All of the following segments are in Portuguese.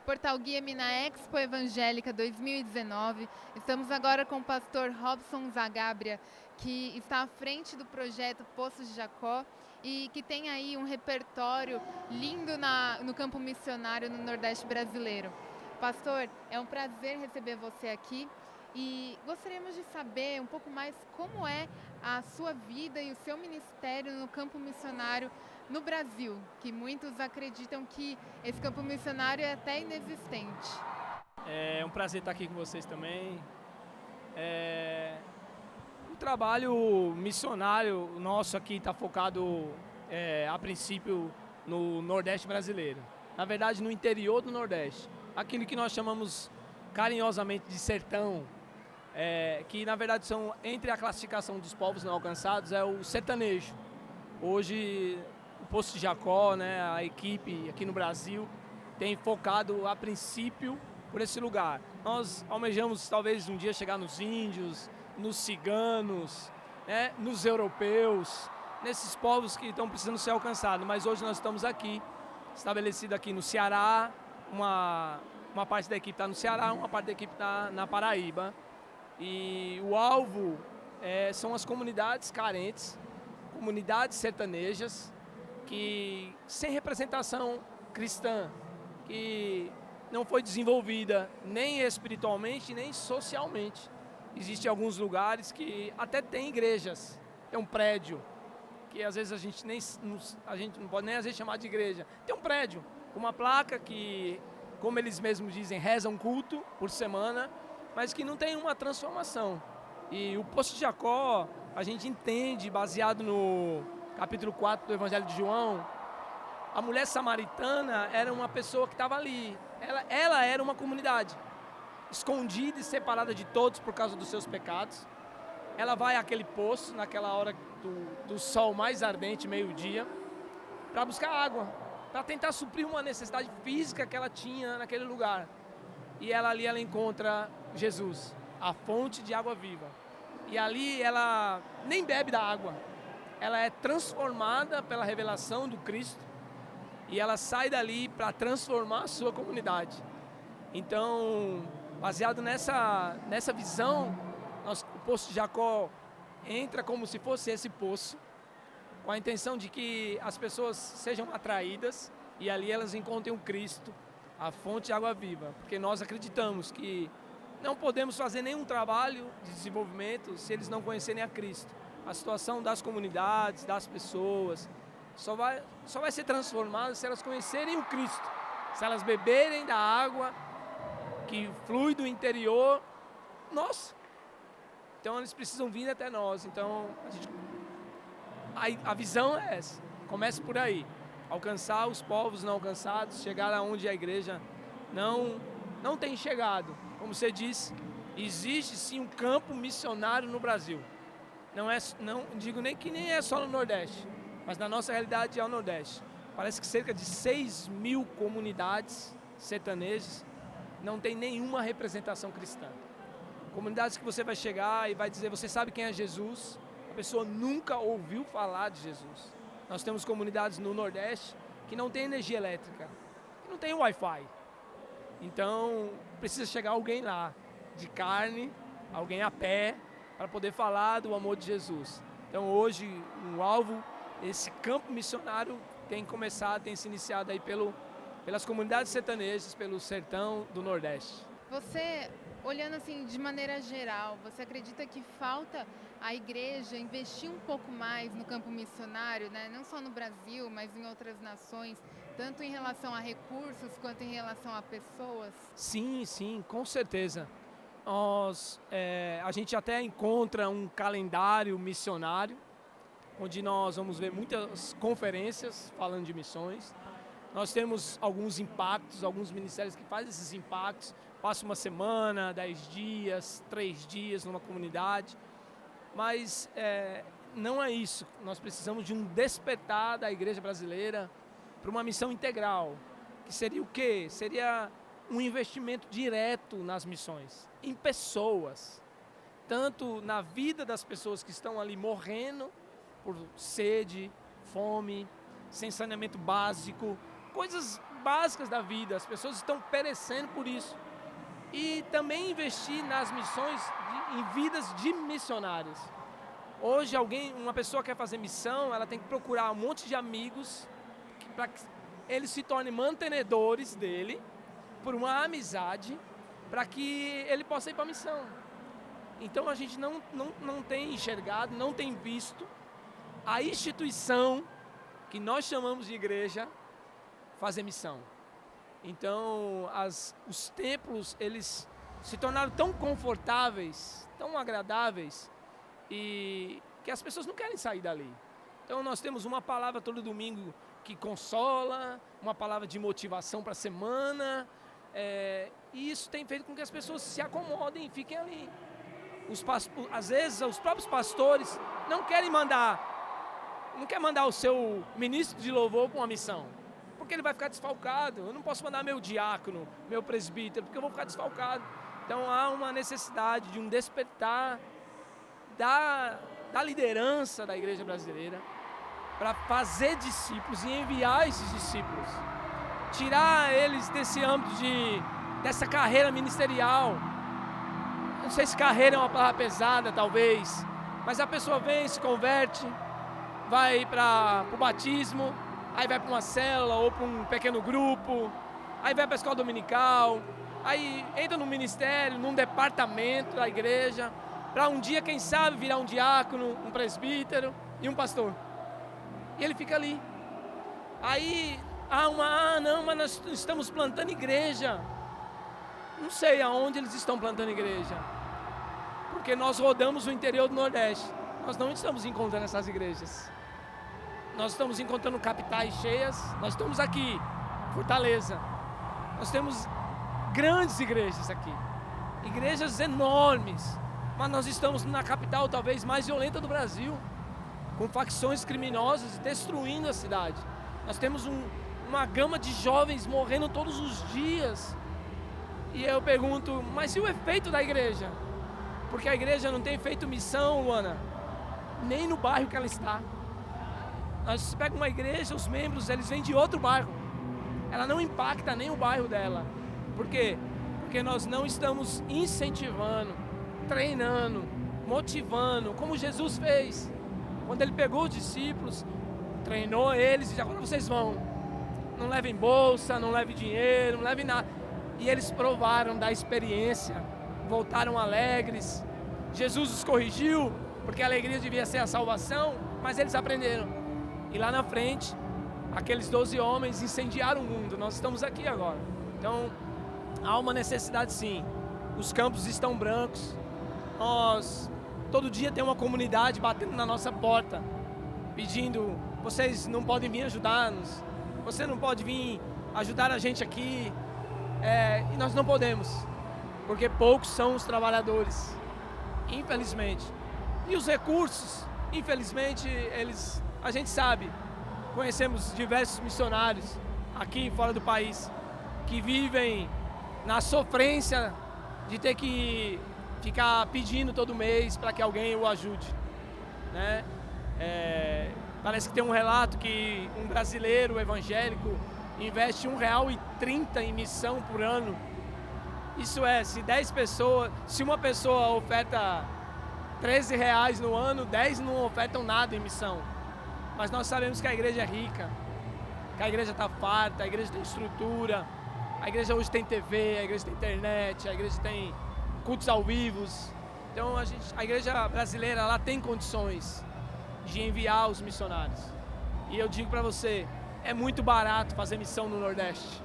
Portal Guia-me na Expo Evangélica 2019. Estamos agora com o pastor Robson Zagabria, que está à frente do projeto Poços de Jacó e que tem aí um repertório lindo no campo missionário no Nordeste brasileiro. Pastor, é um prazer receber você aqui e gostaríamos de saber um pouco mais como é a sua vida e o seu ministério no campo missionário no Brasil, que muitos acreditam que esse campo missionário é até inexistente. É um prazer estar aqui com vocês também. O trabalho missionário nosso aqui está focado, a princípio, no Nordeste brasileiro. Na verdade, no interior do Nordeste. Aquilo que nós chamamos carinhosamente de sertão, que na verdade são, entre a classificação dos povos não alcançados, é o sertanejo. Hoje, o Poço de Jacó, né, a equipe aqui no Brasil, tem focado a princípio por esse lugar. Nós almejamos talvez um dia chegar nos índios, nos ciganos, né, nos europeus, nesses povos que estão precisando ser alcançados. Mas hoje nós estamos aqui, estabelecido aqui no Ceará, uma parte da equipe está no Ceará, uma parte da equipe está na Paraíba. E o alvo são as comunidades carentes, comunidades sertanejas, que sem representação cristã, que não foi desenvolvida nem espiritualmente, nem socialmente. Existem alguns lugares que até tem igrejas, tem um prédio, que às vezes a gente não pode nem às vezes chamar de igreja. Tem um prédio, com uma placa que, como eles mesmos dizem, reza um culto por semana, mas que não tem uma transformação. E o Poço de Jacó, a gente entende, baseado no capítulo 4 do Evangelho de João, a mulher samaritana era uma pessoa que estava ali. Ela era uma comunidade, escondida e separada de todos por causa dos seus pecados. Ela vai àquele poço, naquela hora do sol mais ardente, meio-dia, para buscar água, para tentar suprir uma necessidade física que ela tinha naquele lugar. E ali ela encontra Jesus, a fonte de água viva. E ali ela nem bebe da água. Ela é transformada pela revelação do Cristo e ela sai dali para transformar a sua comunidade. Então, baseado nessa visão, o Poço de Jacó entra como se fosse esse poço, com a intenção de que as pessoas sejam atraídas e ali elas encontrem o Cristo, a fonte de água viva. Porque nós acreditamos que não podemos fazer nenhum trabalho de desenvolvimento se eles não conhecerem a Cristo. A situação das comunidades, das pessoas, só vai ser transformada se elas conhecerem o Cristo, se elas beberem da água que flui do interior nosso. Então eles precisam vir até nós. Então a visão é essa, começa por aí, alcançar os povos não alcançados, chegar aonde a igreja não tem chegado. Como você disse, existe sim um campo missionário no Brasil. Não digo nem que nem é só no Nordeste, mas na nossa realidade é o Nordeste. Parece que cerca de 6.000 comunidades sertanejas não tem nenhuma representação cristã. Comunidades que você vai chegar e vai dizer, você sabe quem é Jesus? A pessoa nunca ouviu falar de Jesus. Nós temos comunidades no Nordeste que não tem energia elétrica, que não tem Wi-Fi. Então precisa chegar alguém lá, de carne, alguém a pé, para poder falar do amor de Jesus. Então hoje, o alvo, esse campo missionário tem se iniciado aí pelas comunidades sertanejas, pelo sertão do Nordeste. Você, olhando assim de maneira geral, você acredita que falta a igreja investir um pouco mais no campo missionário, né? Não só no Brasil, mas em outras nações, tanto em relação a recursos quanto em relação a pessoas? Sim, com certeza. A gente até encontra um calendário missionário, onde nós vamos ver muitas conferências falando de missões. Nós temos alguns impactos, alguns ministérios que fazem esses impactos, passam uma semana, 10 dias, 3 dias numa comunidade, mas não é isso. Nós precisamos de um despertar da igreja brasileira para uma missão integral, que seria o quê? Seria um investimento direto nas missões, em pessoas, tanto na vida das pessoas que estão ali morrendo por sede, fome, sem saneamento básico, coisas básicas da vida. As pessoas estão perecendo por isso. E também investir nas missões, em vidas de missionários. Hoje uma pessoa quer fazer missão, ela tem que procurar um monte de amigos para que eles se tornem mantenedores dele por uma amizade, para que ele possa ir para a missão. Então a gente não tem enxergado, não tem visto a instituição que nós chamamos de igreja fazer missão. Então os templos, eles se tornaram tão confortáveis, tão agradáveis, e que as pessoas não querem sair dali. Então nós temos uma palavra todo domingo que consola, uma palavra de motivação para a semana, e isso tem feito com que as pessoas se acomodem e fiquem ali. Às vezes os próprios pastores não querem mandar o seu ministro de louvor para uma missão, porque ele vai ficar desfalcado. Eu não posso mandar meu diácono, meu presbítero, porque eu vou ficar desfalcado. Então há uma necessidade de um despertar da liderança da igreja brasileira para fazer discípulos e enviar esses discípulos. Tirar eles desse âmbito dessa carreira ministerial. Não sei se carreira é uma palavra pesada, talvez, mas a pessoa vem, se converte, vai para o batismo, aí vai para uma célula ou para um pequeno grupo, aí vai para a escola dominical, aí entra no ministério, num departamento da igreja, para um dia, quem sabe, virar um diácono, um presbítero e um pastor. E ele fica ali. Aí não, mas nós estamos plantando igreja. Não sei aonde eles estão plantando igreja, porque nós rodamos o interior do Nordeste. Nós não estamos encontrando essas igrejas. Nós estamos encontrando capitais cheias. Nós estamos aqui, Fortaleza. Nós temos grandes igrejas aqui, igrejas enormes, mas nós estamos na capital talvez mais violenta do Brasil, com facções criminosas destruindo a cidade. Nós temos uma gama de jovens morrendo todos os dias. E eu pergunto, mas e o efeito da igreja? Porque a igreja não tem feito missão, Luana, nem no bairro que ela está. Nós pegamos uma igreja, os membros, eles vêm de outro bairro. Ela não impacta nem o bairro dela. Por quê? Porque nós não estamos incentivando, treinando, motivando, como Jesus fez. Quando ele pegou os discípulos, treinou eles, e agora vocês vão. Não levem bolsa, não levem dinheiro, não levem nada. E eles provaram da experiência, voltaram alegres. Jesus os corrigiu, porque a alegria devia ser a salvação, mas eles aprenderam. E lá na frente, aqueles 12 homens incendiaram o mundo. Nós estamos aqui agora. Então, há uma necessidade sim. Os campos estão brancos. Nós, todo dia tem uma comunidade batendo na nossa porta, pedindo, vocês não podem vir ajudar-nos? Você não pode vir ajudar a gente aqui? E nós não podemos, porque poucos são os trabalhadores, infelizmente. E os recursos, infelizmente, a gente sabe, conhecemos diversos missionários aqui fora do país, que vivem na sofrência de ter que ficar pedindo todo mês para que alguém o ajude, né? Parece que tem um relato que um brasileiro evangélico investe R$1,30 em missão por ano. Isso se uma pessoa oferta R$13 no ano, 10 não ofertam nada em missão. Mas nós sabemos que a igreja é rica, que a igreja está farta, a igreja tem estrutura, a igreja hoje tem TV, a igreja tem internet, a igreja tem cultos ao vivo. Então a igreja brasileira, ela tem condições de enviar os missionários. E eu digo para você, é muito barato fazer missão no Nordeste.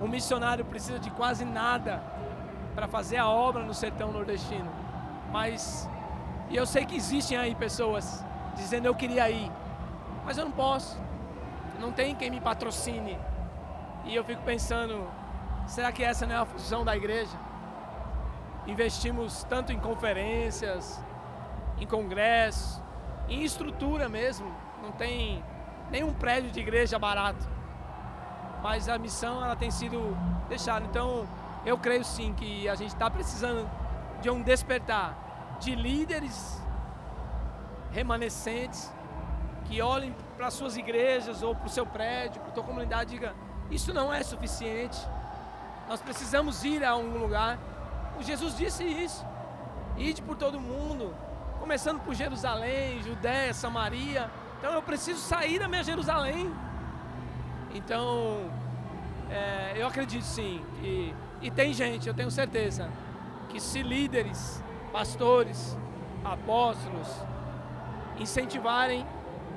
Um missionário precisa de quase nada para fazer a obra no sertão nordestino. E eu sei que existem aí pessoas dizendo eu queria ir, mas eu não posso. Não tem quem me patrocine. E eu fico pensando, será que essa não é a função da igreja? Investimos tanto em conferências, em congressos, em estrutura mesmo. Não tem nenhum prédio de igreja barato, mas a missão ela tem sido deixada. Então eu creio sim que a gente está precisando de um despertar de líderes remanescentes que olhem para suas igrejas ou para o seu prédio, para a tua comunidade e digam, isso não é suficiente. Nós precisamos ir a algum lugar. O Jesus disse isso. Ide por todo mundo, começando por Jerusalém, Judéia, Samaria. Então eu preciso sair da minha Jerusalém. Então, eu acredito sim. E tem gente, eu tenho certeza, que se líderes, pastores, apóstolos, incentivarem,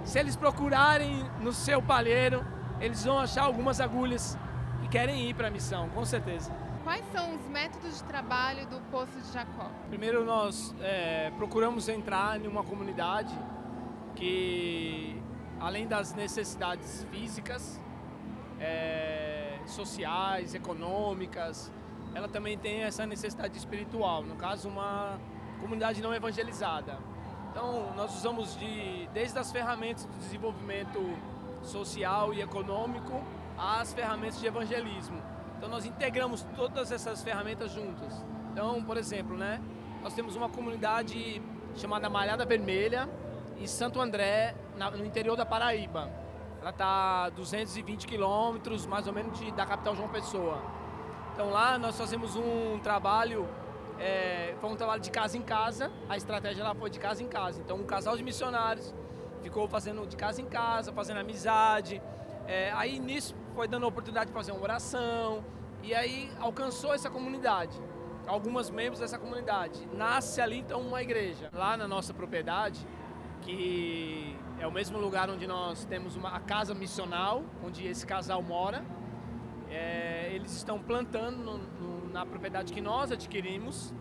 se eles procurarem no seu palheiro, eles vão achar algumas agulhas que querem ir para a missão, com certeza. Quais são os métodos de trabalho do Poço de Jacó? Primeiro nós procuramos entrar em uma comunidade que, além das necessidades físicas, sociais, econômicas, ela também tem essa necessidade espiritual, no caso uma comunidade não evangelizada. Então nós usamos desde as ferramentas do desenvolvimento social e econômico às ferramentas de evangelismo. Então nós integramos todas essas ferramentas juntas. Então, por exemplo, nós temos uma comunidade chamada Malhada Vermelha em Santo André, no interior da Paraíba. Ela está a 220 quilômetros, mais ou menos, da capital João Pessoa. Então lá nós fazemos um trabalho, foi um trabalho de casa em casa, a estratégia lá foi de casa em casa. Então um casal de missionários ficou fazendo de casa em casa, fazendo amizade. Aí nisso foi dando a oportunidade de fazer uma oração, e aí alcançou essa comunidade, alguns membros dessa comunidade. Nasce ali então uma igreja. Lá na nossa propriedade, que é o mesmo lugar onde nós temos a casa missional, onde esse casal mora, eles estão plantando na propriedade que nós adquirimos,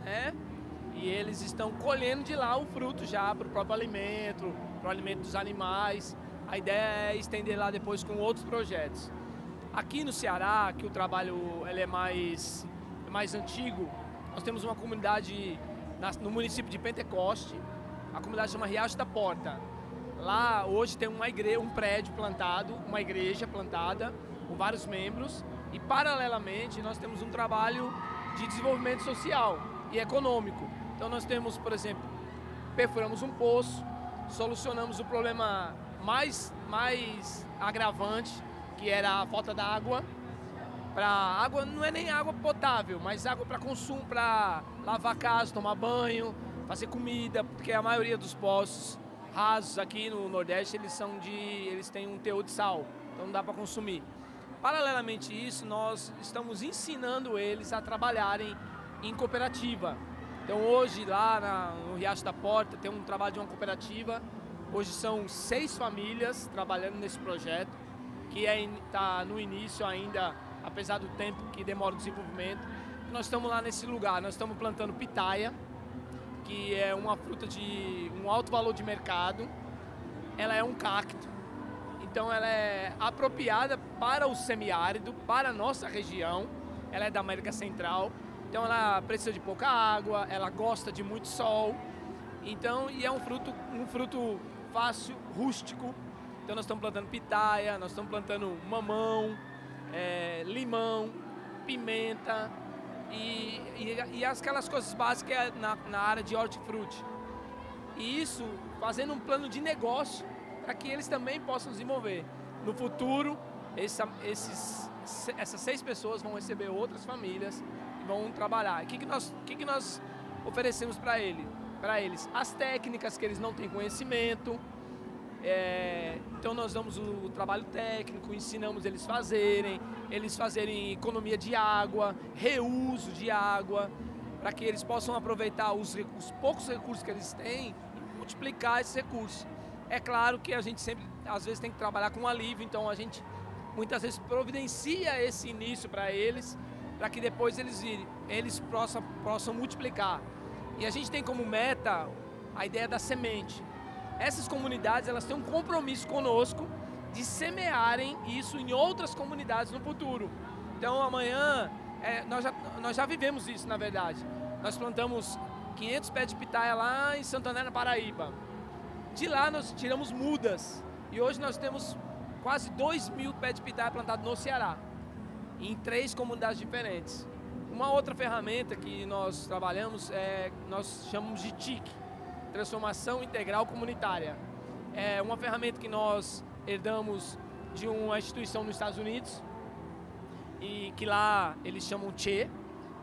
e eles estão colhendo de lá o fruto já para o próprio alimento, para o alimento dos animais. A ideia é estender lá depois com outros projetos. Aqui no Ceará, que o trabalho ele é mais antigo, nós temos uma comunidade no município de Pentecoste, a comunidade chama Riacho da Porta. Lá hoje tem um prédio plantado, uma igreja plantada, com vários membros, e paralelamente nós temos um trabalho de desenvolvimento social e econômico. Então nós temos, por exemplo, perfuramos um poço, solucionamos o problema mais agravante, que era a falta da água. Água não é nem água potável, mas água para consumo, para lavar casa, tomar banho, fazer comida, porque a maioria dos poços rasos aqui no Nordeste, eles têm um teor de sal, então não dá para consumir. Paralelamente a isso, nós estamos ensinando eles a trabalharem em cooperativa. Então hoje lá no Riacho da Porta tem um trabalho de uma cooperativa. Hoje são 6 famílias trabalhando nesse projeto, que está no início ainda, apesar do tempo que demora o desenvolvimento. Nós estamos lá nesse lugar, nós estamos plantando pitaia, que é uma fruta de um alto valor de mercado. Ela é um cacto, então ela é apropriada para o semiárido, para a nossa região. Ela é da América Central, então ela precisa de pouca água, ela gosta de muito sol. Então, e é um fruto fácil, rústico. Então nós estamos plantando pitaia, nós estamos plantando mamão, limão, pimenta e aquelas coisas básicas na área de hortifruti. E isso fazendo um plano de negócio para que eles também possam desenvolver. No futuro, essas 6 pessoas vão receber outras famílias e vão trabalhar. O que nós oferecemos para eles? As técnicas que eles não têm conhecimento. Então nós damos o trabalho técnico, ensinamos eles fazerem economia de água, reuso de água, para que eles possam aproveitar os poucos recursos que eles têm e multiplicar esses recursos. É claro que a gente sempre, às vezes, tem que trabalhar com alívio, então a gente muitas vezes providencia esse início para eles, para que depois eles possam multiplicar. E a gente tem como meta a ideia da semente. Essas comunidades, elas têm um compromisso conosco de semearem isso em outras comunidades no futuro. Então amanhã, nós já vivemos isso, na verdade. Nós plantamos 500 pés de pitaia lá em Santo André, na Paraíba. De lá nós tiramos mudas e hoje nós temos quase 2.000 pés de pitaia plantados no Ceará, em 3 comunidades diferentes. Uma outra ferramenta que nós trabalhamos nós chamamos de TIC, Transformação Integral Comunitária. É uma ferramenta que nós herdamos de uma instituição nos Estados Unidos, e que lá eles chamam CHE,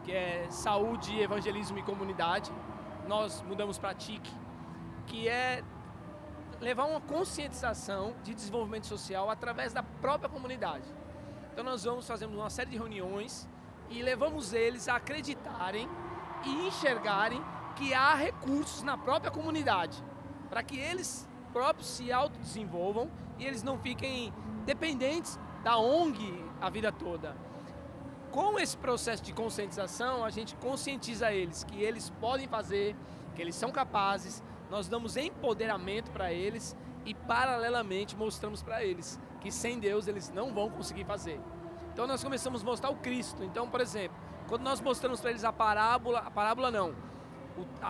que é Saúde, Evangelismo e Comunidade. Nós mudamos para TIC, que é levar uma conscientização de desenvolvimento social através da própria comunidade. Então nós fazemos uma série de reuniões e levamos eles a acreditarem e enxergarem que há recursos na própria comunidade, para que eles próprios se autodesenvolvam e eles não fiquem dependentes da ONG a vida toda. Com esse processo de conscientização, a gente conscientiza eles que eles podem fazer, que eles são capazes, nós damos empoderamento para eles e paralelamente mostramos para eles que sem Deus eles não vão conseguir fazer. Então nós começamos a mostrar o Cristo. Então, por exemplo, quando nós mostramos para eles a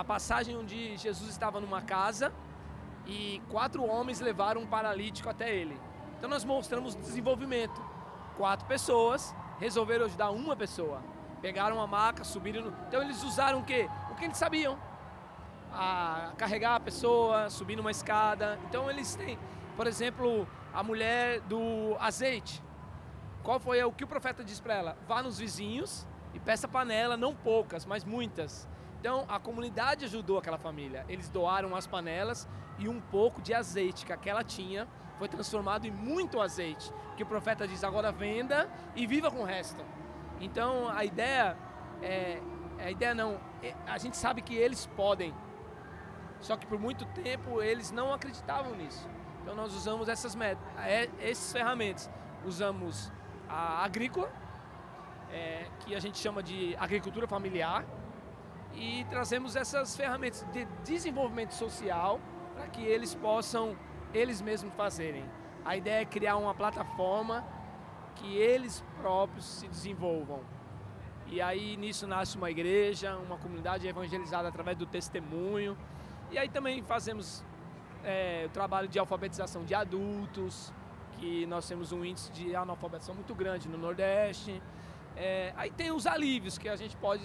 passagem onde Jesus estava numa casa e 4 homens levaram um paralítico até ele. Então nós mostramos desenvolvimento. 4 pessoas resolveram ajudar uma pessoa. Pegaram uma maca, subiram. Então eles usaram o quê? O que eles sabiam. A carregar a pessoa, subir numa escada. Então eles têm, por exemplo, a mulher do azeite. Qual foi o que o profeta disse para ela? Vá nos vizinhos e peça panela, não poucas, mas muitas. Então a comunidade ajudou aquela família. Eles doaram as panelas e um pouco de azeite que aquela tinha foi transformado em muito azeite. Que o profeta diz, agora venda e viva com o resto. Então a gente sabe que eles podem. Só que por muito tempo eles não acreditavam nisso. Então nós usamos essas ferramentas. Usamos a agrícola, que a gente chama de agricultura familiar, e trazemos essas ferramentas de desenvolvimento social para que eles possam eles mesmos fazerem. A ideia é criar uma plataforma que eles próprios se desenvolvam. E aí nisso nasce uma igreja, uma comunidade evangelizada através do testemunho. E aí também fazemos o trabalho de alfabetização de adultos, que nós temos um índice de analfabetização muito grande no Nordeste. Aí tem os alívios que a gente pode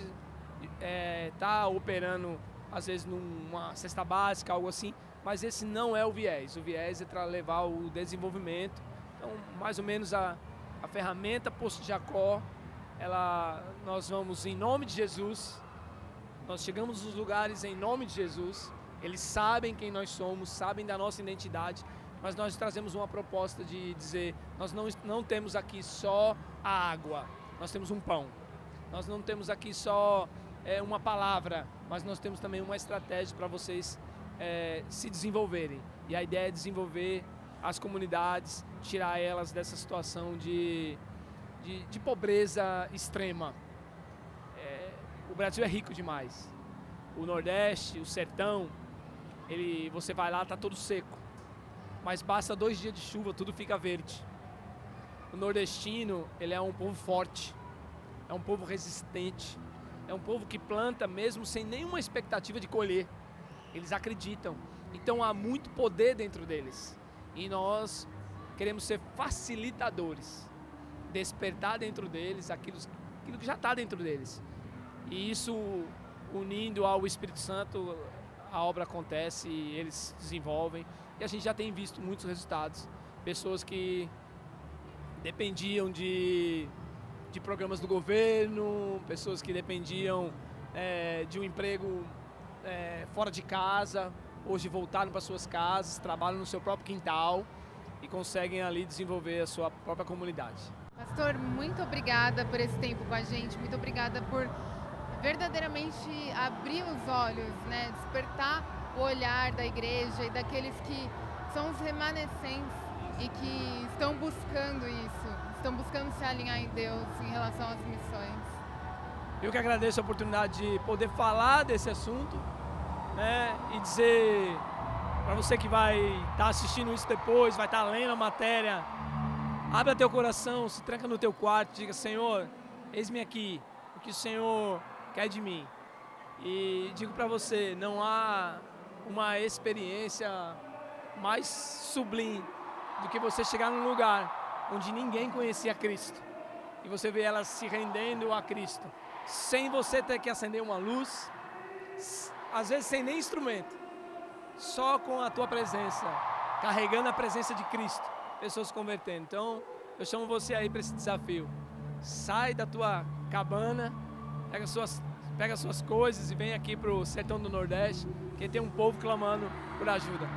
estar operando, às vezes numa cesta básica, algo assim, mas esse não é o viés. O viés é para levar o desenvolvimento. Então, mais ou menos a ferramenta Poço de Jacó, nós vamos em nome de Jesus, nós chegamos nos lugares em nome de Jesus, eles sabem quem nós somos, sabem da nossa identidade, mas nós trazemos uma proposta de dizer, nós não temos aqui só a água, nós temos um pão. Nós não temos aqui só uma palavra, mas nós temos também uma estratégia para vocês se desenvolverem. E a ideia é desenvolver as comunidades, tirar elas dessa situação de pobreza extrema. O Brasil é rico demais. O Nordeste, o sertão, você vai lá, está todo seco. Mas basta 2 dias de chuva, tudo fica verde. O nordestino, ele é um povo forte, é um povo resistente, é um povo que planta mesmo sem nenhuma expectativa de colher. Eles acreditam. Então há muito poder dentro deles. E nós queremos ser facilitadores, despertar dentro deles aquilo que já está dentro deles. E isso, unindo ao Espírito Santo, a obra acontece e eles se desenvolvem. E a gente já tem visto muitos resultados. Pessoas que dependiam de programas do governo, pessoas que dependiam de um emprego fora de casa, hoje voltaram para suas casas, trabalham no seu próprio quintal e conseguem ali desenvolver a sua própria comunidade. Pastor, muito obrigada por esse tempo com a gente, muito obrigada por verdadeiramente abrir os olhos, né? Despertar o olhar da igreja e daqueles que são os remanescentes e que estão buscando isso, estão buscando se alinhar em Deus em relação às missões. Eu que agradeço a oportunidade de poder falar desse assunto, né? E dizer para você que vai estar assistindo isso depois, vai estar lendo a matéria, abra teu coração, se tranca no teu quarto, diga: Senhor, eis-me aqui, o que o Senhor quer de mim. E digo para você, não há uma experiência mais sublime do que você chegar num lugar onde ninguém conhecia Cristo e você vê elas se rendendo a Cristo, sem você ter que acender uma luz, às vezes sem nem instrumento, só com a tua presença, carregando a presença de Cristo, pessoas se convertendo. Então eu chamo você aí para esse desafio. sai da tua cabana, pega suas coisas e vem aqui pro sertão do Nordeste, que tem um povo clamando por ajuda.